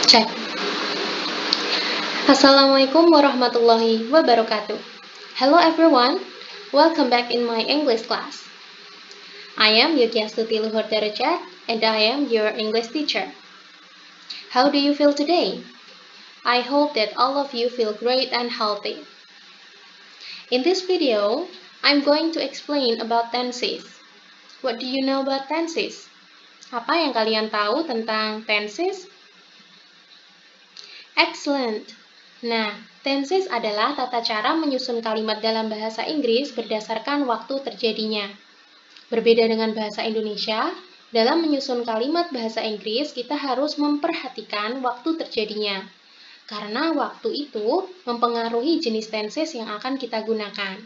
Cek. Assalamualaikum warahmatullahi wabarakatuh. Hello everyone, welcome back in my English class. I am Yogyastuti Luhur Darajat and I am your English teacher. How do you feel today? I hope that all of you feel great and healthy. In this video, I'm going to explain about tenses. What do you know about tenses? Apa yang kalian tahu tentang tenses? Excellent! Nah, tenses adalah tata cara menyusun kalimat dalam bahasa Inggris berdasarkan waktu terjadinya. Berbeda dengan bahasa Indonesia, dalam menyusun kalimat bahasa Inggris kita harus memperhatikan waktu terjadinya. Karena waktu itu mempengaruhi jenis tenses yang akan kita gunakan.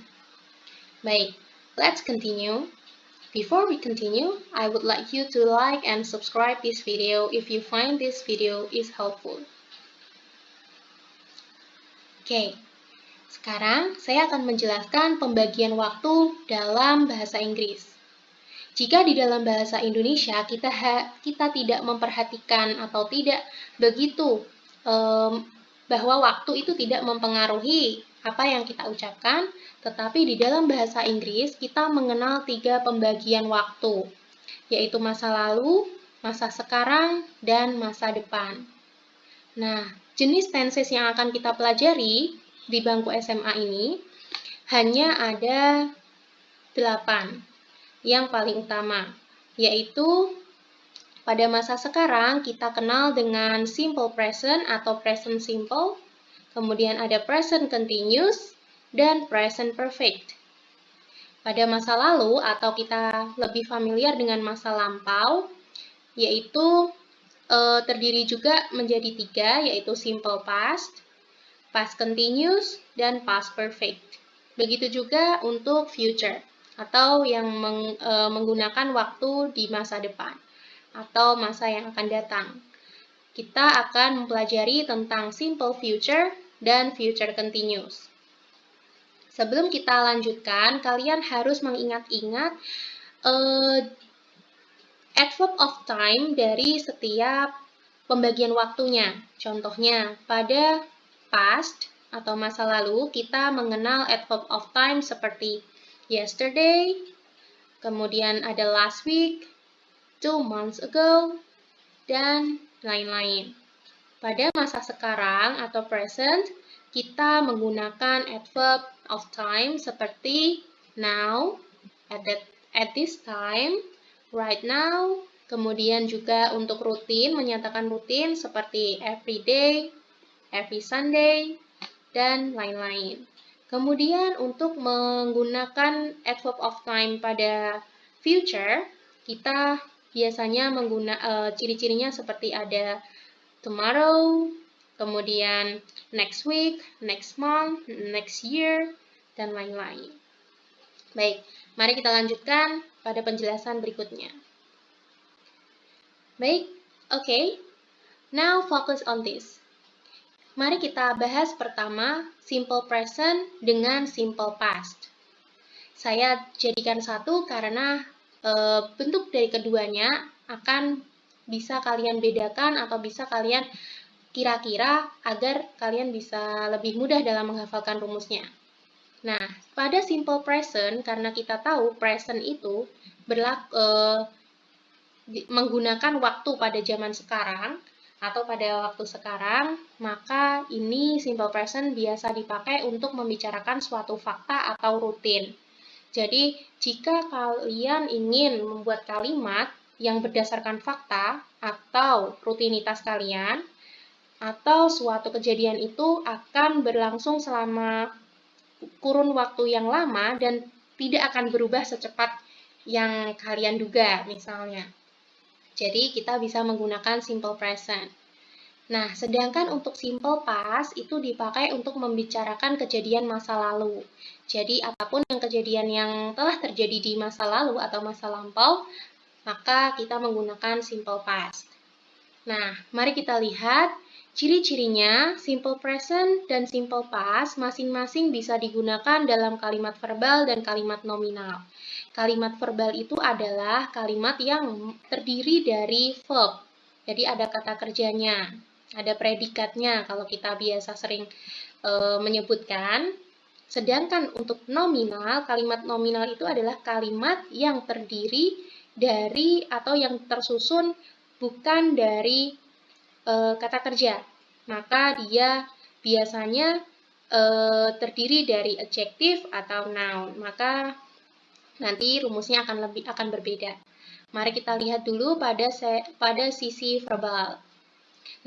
Baik, let's continue. Before we continue, I would like you to like and subscribe this video if you find this video is helpful. Oke, sekarang saya akan menjelaskan pembagian waktu dalam bahasa Inggris. Jika di dalam bahasa Indonesia kita tidak memperhatikan atau tidak begitu bahwa waktu itu tidak mempengaruhi apa yang kita ucapkan, tetapi di dalam bahasa Inggris kita mengenal 3 pembagian waktu, yaitu masa lalu, masa sekarang, dan masa depan. Nah, jenis tenses yang akan kita pelajari di bangku SMA ini hanya ada 8 yang paling utama, yaitu pada masa sekarang kita kenal dengan simple present atau present simple, kemudian ada present continuous, dan present perfect. Pada masa lalu atau kita lebih familiar dengan masa lampau, yaitu terdiri juga menjadi 3, yaitu simple past, past continuous, dan past perfect. Begitu juga untuk future, atau yang menggunakan waktu di masa depan, atau masa yang akan datang. Kita akan mempelajari tentang simple future dan future continuous. Sebelum kita lanjutkan, kalian harus mengingat-ingat adverb of time dari setiap pembagian waktunya. Contohnya, pada past atau masa lalu, kita mengenal adverb of time seperti yesterday, kemudian ada last week, 2 months ago, dan lain-lain. Pada masa sekarang atau present, kita menggunakan adverb of time seperti now, at this time, right now, kemudian juga untuk rutin, menyatakan rutin seperti every day, every Sunday, dan lain-lain. Kemudian untuk menggunakan adverb of time pada future, kita biasanya ciri-cirinya seperti ada tomorrow, kemudian next week, next month, next year, dan lain-lain. Baik, mari kita lanjutkan pada penjelasan berikutnya. Baik, oke. Now focus on this. Mari kita bahas pertama simple present dengan simple past. Saya jadikan satu karena bentuk dari keduanya akan bisa kalian bedakan atau bisa kalian kira-kira agar kalian bisa lebih mudah dalam menghafalkan rumusnya. Nah, pada simple present, karena kita tahu present itu menggunakan waktu pada zaman sekarang atau pada waktu sekarang, maka ini simple present biasa dipakai untuk membicarakan suatu fakta atau rutin. Jadi, jika kalian ingin membuat kalimat yang berdasarkan fakta atau rutinitas kalian, atau suatu kejadian itu akan berlangsung selama kurun waktu yang lama dan tidak akan berubah secepat yang kalian duga, misalnya. Jadi, kita bisa menggunakan simple present. Nah, sedangkan untuk simple past itu dipakai untuk membicarakan kejadian masa lalu. Jadi, apapun yang kejadian yang telah terjadi di masa lalu atau masa lampau, maka kita menggunakan simple past. Nah, mari kita lihat ciri-cirinya. Simple present dan simple past masing-masing bisa digunakan dalam kalimat verbal dan kalimat nominal. Kalimat verbal itu adalah kalimat yang terdiri dari verb. Jadi ada kata kerjanya. ada predikatnya kalau kita biasa sering menyebutkan. Sedangkan untuk nominal, kalimat nominal itu adalah kalimat yang terdiri dari atau yang tersusun bukan dari kata kerja. Maka dia biasanya terdiri dari adjektif atau noun. Maka nanti rumusnya akan berbeda. Mari kita lihat dulu pada sisi verbal.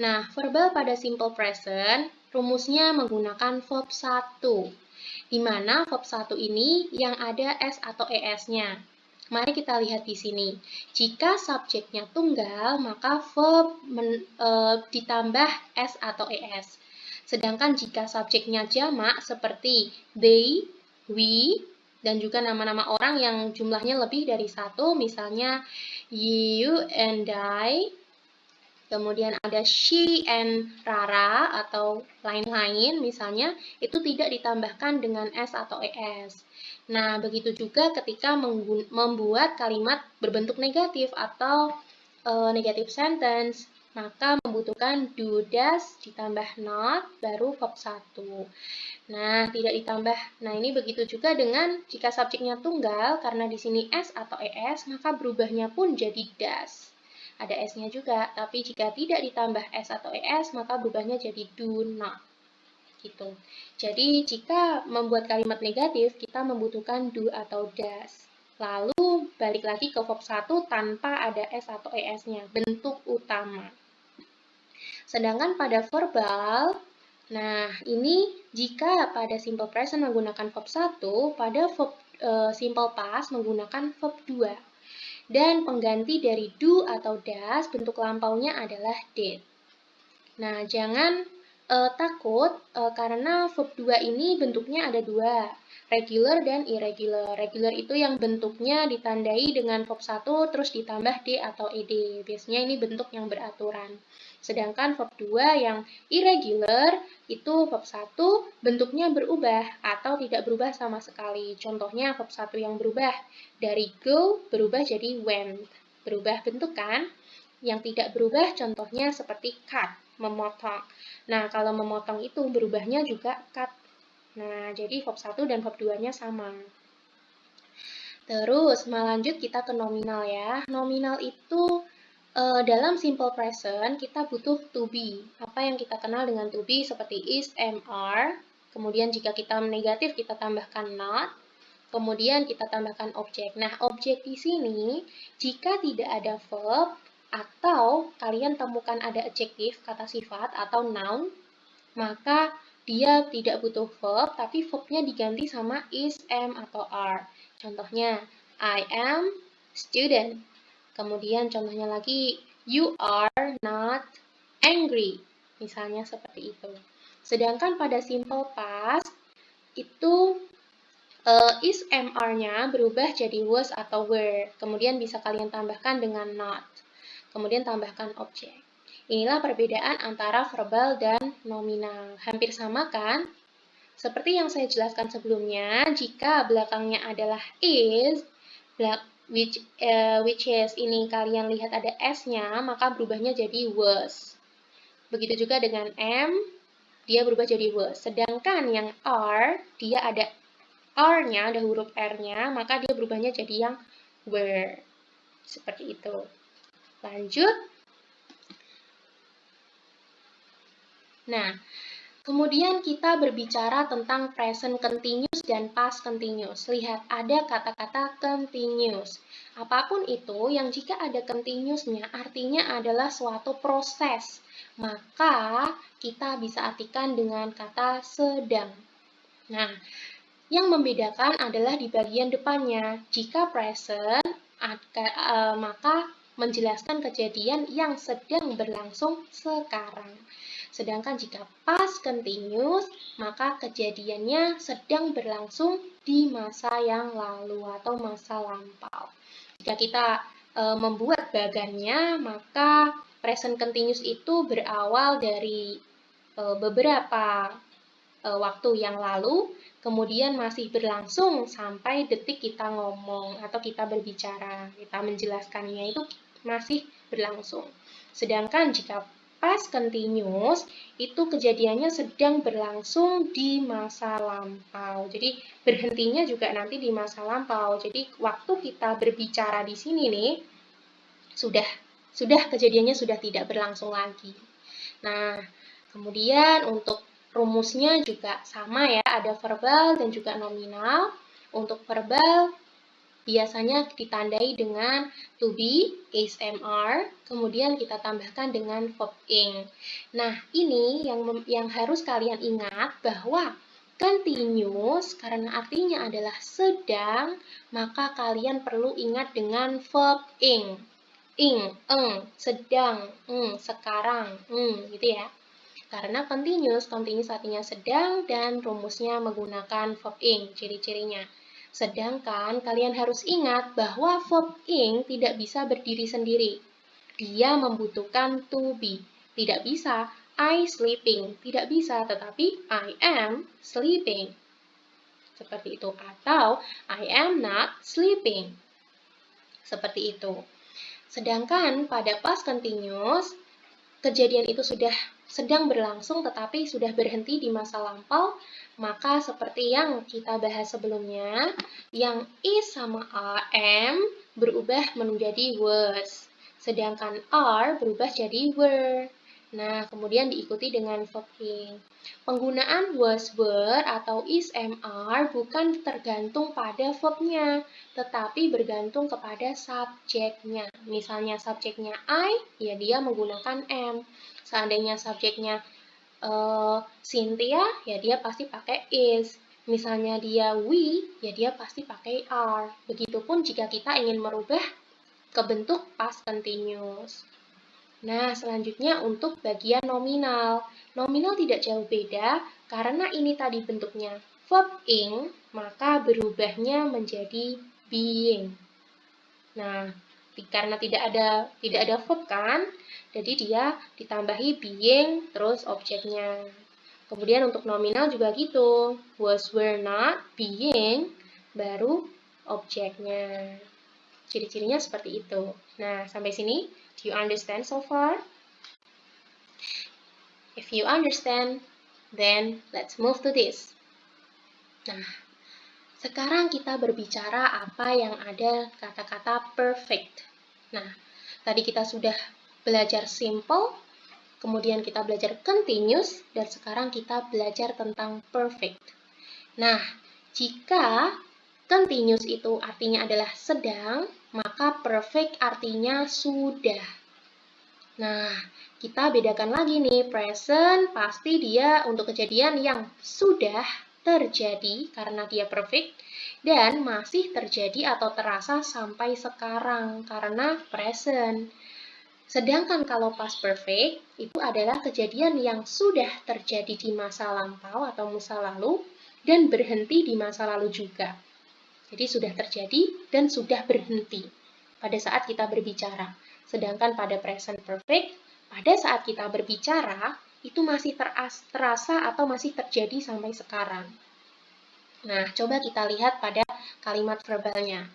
Nah, verbal pada simple present rumusnya menggunakan verb 1. Di mana verb 1 ini yang ada S atau ES-nya. Mari kita lihat di sini. Jika subjeknya tunggal, maka verb ditambah S atau ES. Sedangkan jika subjeknya jamak seperti they, we, dan juga nama-nama orang yang jumlahnya lebih dari satu, misalnya you and I, kemudian ada she and Rara atau lain-lain misalnya, itu tidak ditambahkan dengan S atau ES. Nah, begitu juga ketika membuat kalimat berbentuk negatif atau negative sentence, maka membutuhkan do, does, ditambah not, baru verb 1. Nah, tidak ditambah. Nah, ini begitu juga dengan jika subjeknya tunggal, karena di sini S atau ES, maka berubahnya pun jadi does. Ada S-nya juga, tapi jika tidak ditambah S atau ES, maka berubahnya jadi do not. Gitu. Jadi, jika membuat kalimat negatif, kita membutuhkan do atau does. Lalu, balik lagi ke verb 1 tanpa ada S atau ES-nya, bentuk utama. Sedangkan pada verbal, nah ini jika pada simple present menggunakan verb 1, pada verb simple past menggunakan verb 2. Dan pengganti dari do atau does, bentuk lampaunya adalah did. Nah, jangan takut karena verb 2 ini bentuknya ada dua, regular dan irregular. Regular itu yang bentuknya ditandai dengan verb 1 terus ditambah d atau ed. Biasanya ini bentuk yang beraturan. Sedangkan verb 2 yang irregular itu verb 1 bentuknya berubah atau tidak berubah sama sekali. Contohnya verb 1 yang berubah dari go berubah jadi went. Berubah bentuk kan? Yang tidak berubah contohnya seperti cut, memotong. Nah, kalau memotong itu berubahnya juga cut. Nah, jadi verb 1 dan verb 2-nya sama. Terus, lanjut kita ke nominal ya. Nominal itu dalam simple present kita butuh to be. Apa yang kita kenal dengan to be seperti is, am, are. Kemudian jika kita negatif kita tambahkan not. Kemudian kita tambahkan objek. Nah, objek di sini jika tidak ada verb atau kalian temukan ada adjektif, kata sifat atau noun, maka dia tidak butuh verb, tapi verbnya diganti sama is, am, atau are. Contohnya, I am student. Kemudian contohnya lagi, you are not angry. Misalnya seperti itu. Sedangkan pada simple past, itu is, am, are-nya berubah jadi was atau were. Kemudian bisa kalian tambahkan dengan not. Kemudian tambahkan objek. Inilah perbedaan antara verbal dan nominal. Hampir sama kan? Seperti yang saya jelaskan sebelumnya, jika belakangnya adalah is, which is ini kalian lihat ada S-nya, maka berubahnya jadi was. Begitu juga dengan am, dia berubah jadi was. Sedangkan yang are, dia ada R-nya, ada huruf R-nya, maka dia berubahnya jadi yang were. Seperti itu. Lanjut. Nah, kemudian kita berbicara tentang present continuous dan past continuous. Lihat, ada kata-kata continuous. Apapun itu yang jika ada continuousnya artinya adalah suatu proses. Maka kita bisa artikan dengan kata sedang. Nah, yang membedakan adalah di bagian depannya. Jika present, maka menjelaskan kejadian yang sedang berlangsung sekarang. Sedangkan jika past continuous, maka kejadiannya sedang berlangsung di masa yang lalu atau masa lampau. Jika kita membuat bagannya, maka present continuous itu berawal dari beberapa waktu yang lalu, kemudian masih berlangsung sampai detik kita ngomong atau kita berbicara, kita menjelaskannya itu masih berlangsung. Sedangkan jika past continuous, itu kejadiannya sedang berlangsung di masa lampau. Jadi berhentinya juga nanti di masa lampau. Jadi waktu kita berbicara di sini nih, sudah kejadiannya sudah tidak berlangsung lagi. Nah, kemudian untuk rumusnya juga sama ya, ada verbal dan juga nominal. Untuk verbal biasanya ditandai dengan to be, is, am, are, kemudian kita tambahkan dengan verb ing. Nah, ini yang harus kalian ingat bahwa continuous karena artinya adalah sedang, maka kalian perlu ingat dengan verb ing. Ing, sedang, sekarang, gitu ya. Karena continuous artinya sedang dan rumusnya menggunakan verb ing, ciri-cirinya. Sedangkan kalian harus ingat bahwa verb ing tidak bisa berdiri sendiri. Dia membutuhkan to be. Tidak bisa I sleeping, tidak bisa, tetapi I am sleeping. Seperti itu. Atau I am not sleeping. Seperti itu. Sedangkan pada past continuous, kejadian itu sudah sedang berlangsung tetapi sudah berhenti di masa lampau, maka seperti yang kita bahas sebelumnya, yang is sama am berubah menjadi was, sedangkan are berubah jadi were. Nah, kemudian diikuti dengan verb ing. Penggunaan was, were, atau is, am, are bukan tergantung pada verbnya, tetapi bergantung kepada subjeknya. Misalnya subjeknya I, ya dia menggunakan am. Seandainya subjeknya Cynthia, ya dia pasti pakai is. Misalnya dia we, ya dia pasti pakai are. Begitupun jika kita ingin merubah ke bentuk past continuous. Nah, selanjutnya untuk bagian nominal. Nominal tidak jauh beda karena ini tadi bentuknya verb ing, maka berubahnya menjadi being. Nah, karena tidak ada verb kan, jadi dia ditambahi being terus objeknya. Kemudian untuk nominal juga gitu, was, were, not, being, baru objeknya. Ciri-cirinya seperti itu. Nah, sampai sini, do you understand so far? If you understand, then let's move to this. Nah, sekarang kita berbicara apa yang ada kata-kata perfect. Nah, tadi kita sudah belajar simple, kemudian kita belajar continuous, dan sekarang kita belajar tentang perfect. Nah, jika continuous itu artinya adalah sedang, maka perfect artinya sudah. Nah, kita bedakan lagi nih, present pasti dia untuk kejadian yang sudah terjadi karena dia perfect, dan masih terjadi atau terasa sampai sekarang karena present. Sedangkan kalau past perfect, itu adalah kejadian yang sudah terjadi di masa lampau atau masa lalu, dan berhenti di masa lalu juga. Jadi sudah terjadi dan sudah berhenti pada saat kita berbicara. Sedangkan pada present perfect, pada saat kita berbicara, itu masih terasa atau masih terjadi sampai sekarang. Nah, coba kita lihat pada kalimat verbalnya.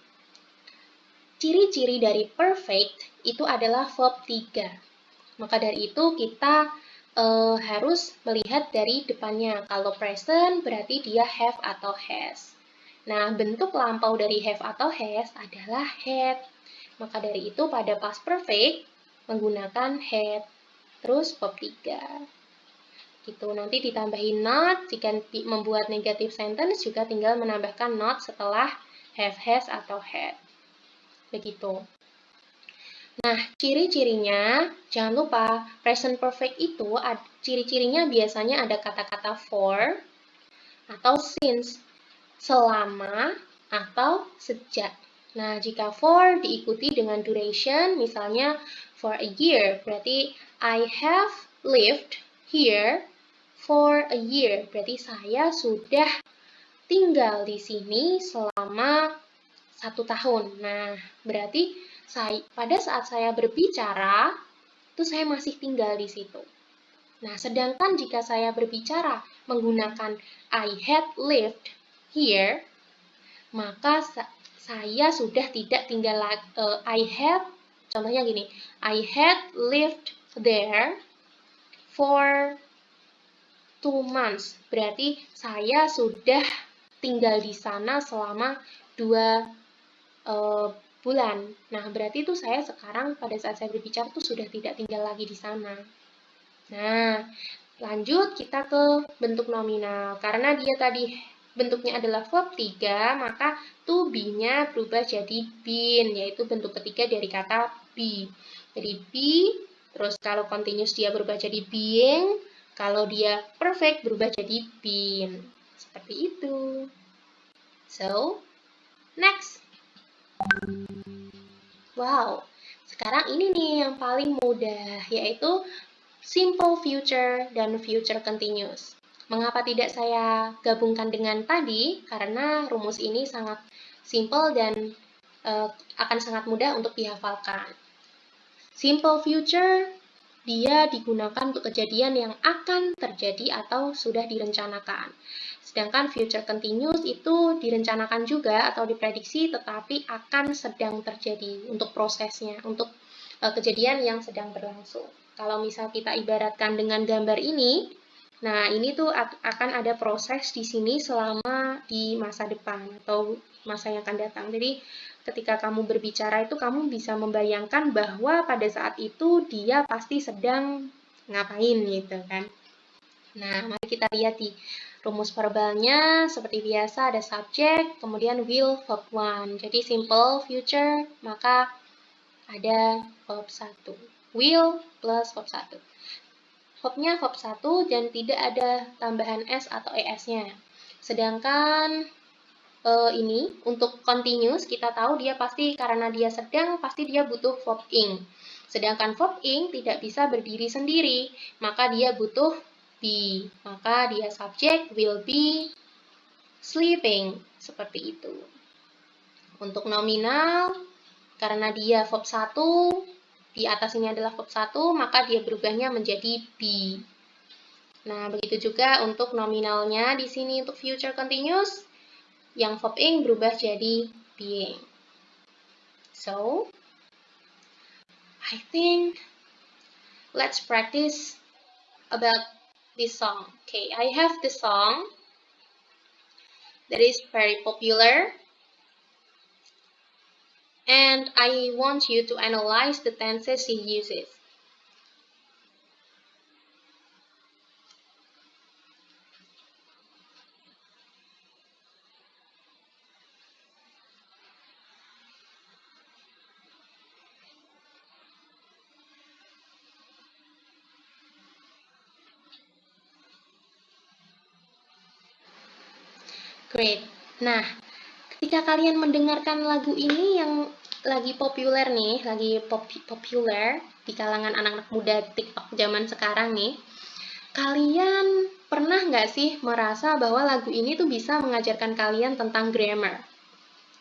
Ciri-ciri dari perfect itu adalah verb 3. Maka dari itu kita harus melihat dari depannya. Kalau present berarti dia have atau has. Nah, bentuk lampau dari have atau has adalah had. Maka dari itu pada past perfect menggunakan had. Terus verb 3. Gitu. Nanti ditambahin not, jika membuat negative sentence juga tinggal menambahkan not setelah have, has, atau had. Begitu. Nah, ciri-cirinya, jangan lupa, present perfect itu ciri-cirinya biasanya ada kata-kata for, atau since, selama, atau sejak. Nah, jika for diikuti dengan duration, misalnya for a year, berarti I have lived here for a year. Berarti saya sudah tinggal di sini selama 1 tahun. Nah, berarti pada saat saya berbicara, itu saya masih tinggal di situ. Nah, sedangkan jika saya berbicara menggunakan I had lived here, maka saya sudah tidak tinggal lagi. Contohnya gini, I had lived there for 2 months. Berarti saya sudah tinggal di sana selama 2 bulan. Nah, berarti itu saya sekarang pada saat saya berbicara tuh sudah tidak tinggal lagi di sana. Nah, lanjut kita ke bentuk nominal. Karena dia tadi bentuknya adalah verb 3, maka to be-nya berubah jadi been, yaitu bentuk ketiga dari kata be. Jadi be, terus kalau continuous dia berubah jadi being, kalau dia perfect berubah jadi been. Seperti itu. So, next. Wow, sekarang ini nih yang paling mudah, yaitu simple future dan future continuous. Mengapa tidak saya gabungkan dengan tadi? Karena rumus ini sangat simple dan akan sangat mudah untuk dihafalkan. Simple future, dia digunakan untuk kejadian yang akan terjadi atau sudah direncanakan. Sedangkan future continuous itu direncanakan juga atau diprediksi tetapi akan sedang terjadi untuk prosesnya, untuk kejadian yang sedang berlangsung. Kalau misal kita ibaratkan dengan gambar ini, nah ini tuh akan ada proses di sini selama di masa depan atau masa yang akan datang. Jadi ketika kamu berbicara itu kamu bisa membayangkan bahwa pada saat itu dia pasti sedang ngapain gitu kan. Nah, mari kita lihat di rumus verbalnya. Seperti biasa ada subject, kemudian will, verb 1. Jadi simple future, maka ada verb 1. Will plus verb 1. Verbnya verb 1 dan tidak ada tambahan s atau es-nya. Sedangkan ini untuk continuous kita tahu dia pasti karena dia sedang pasti dia butuh verb ing. Sedangkan verb ing tidak bisa berdiri sendiri, maka dia butuh be. Maka dia subject will be sleeping seperti itu. Untuk nominal karena dia verb 1 di atas ini adalah verb 1, maka dia berubahnya menjadi be. Nah, begitu juga untuk nominalnya di sini untuk future continuous yang verb ing berubah jadi being. So, I think let's practice about this song. Okay, I have this song that is very popular and I want you to analyze the tenses he uses. Great. Nah, ketika kalian mendengarkan lagu ini yang lagi populer nih, lagi populer di kalangan anak-anak muda TikTok zaman sekarang nih, kalian pernah nggak sih merasa bahwa lagu ini tuh bisa mengajarkan kalian tentang grammar?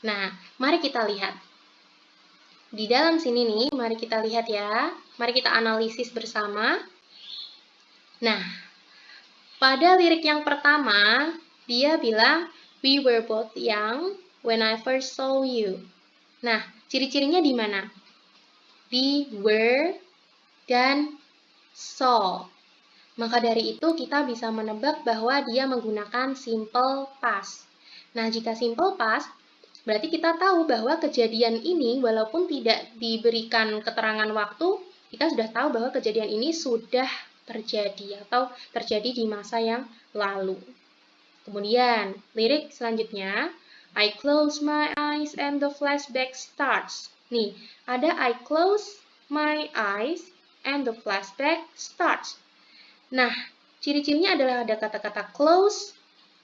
Nah, mari kita lihat. Di dalam sini nih, mari kita lihat ya. Mari kita analisis bersama. Nah, pada lirik yang pertama, dia bilang, "We were both young when I first saw you." Nah, ciri-cirinya di mana? Di were dan saw. Maka dari itu kita bisa menebak bahwa dia menggunakan simple past. Nah, jika simple past, berarti kita tahu bahwa kejadian ini walaupun tidak diberikan keterangan waktu, kita sudah tahu bahwa kejadian ini sudah terjadi atau terjadi di masa yang lalu. Kemudian, lirik selanjutnya, I close my eyes and the flashback starts. Nih, ada I close my eyes and the flashback starts. Nah, ciri-cirinya adalah ada kata-kata close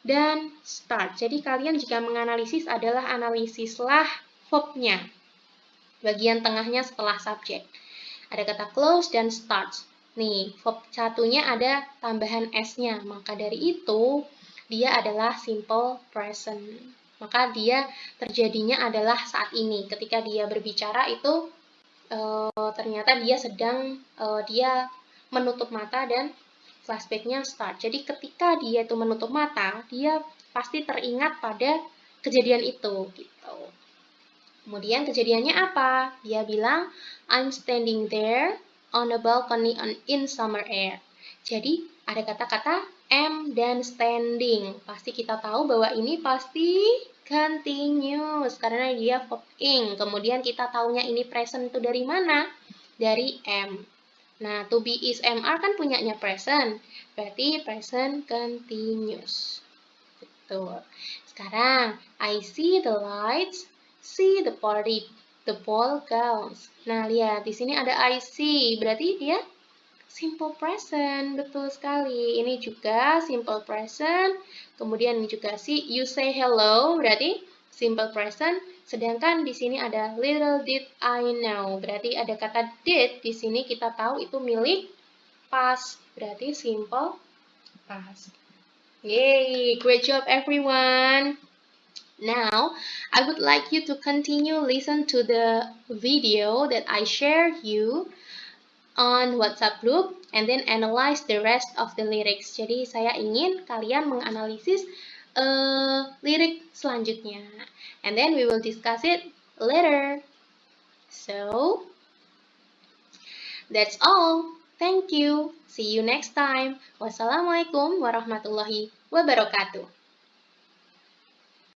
dan start. Jadi kalian jika menganalisis adalah analisislah verb-nya. Bagian tengahnya setelah subjek. Ada kata close dan start. Nih, verb satunya ada tambahan s-nya. Maka dari itu, dia adalah simple present. Maka dia terjadinya adalah saat ini. Ketika dia berbicara itu, ternyata dia sedang, dia menutup mata dan flashback-nya start. Jadi ketika dia itu menutup mata, dia pasti teringat pada kejadian itu gitu. Kemudian kejadiannya apa? Dia bilang, I'm standing there on a balcony in summer air. Jadi ada kata-kata am dan standing. Pasti kita tahu bahwa ini pasti continuous karena dia verb ing. Kemudian kita tahunya ini present itu dari mana? Dari am. Nah, to be is mr kan punyanya present. Berarti present continuous. Betul. Sekarang, I see the lights, see the party, the ball goes. Nah, lihat di sini ada I see, berarti dia simple present, betul sekali. Ini juga simple present. Kemudian ini juga you say hello, berarti simple present. Sedangkan di sini ada little did I know, berarti ada kata did. Di sini kita tahu itu milik past, berarti simple past. Yay, great job everyone. Now, I would like you to continue listen to the video that I shared you on WhatsApp group and then analyze the rest of the lyrics. Jadi saya ingin kalian menganalisis lirik selanjutnya. And then we will discuss it later. So, that's all. Thank you. See you next time. Wassalamualaikum warahmatullahi wabarakatuh.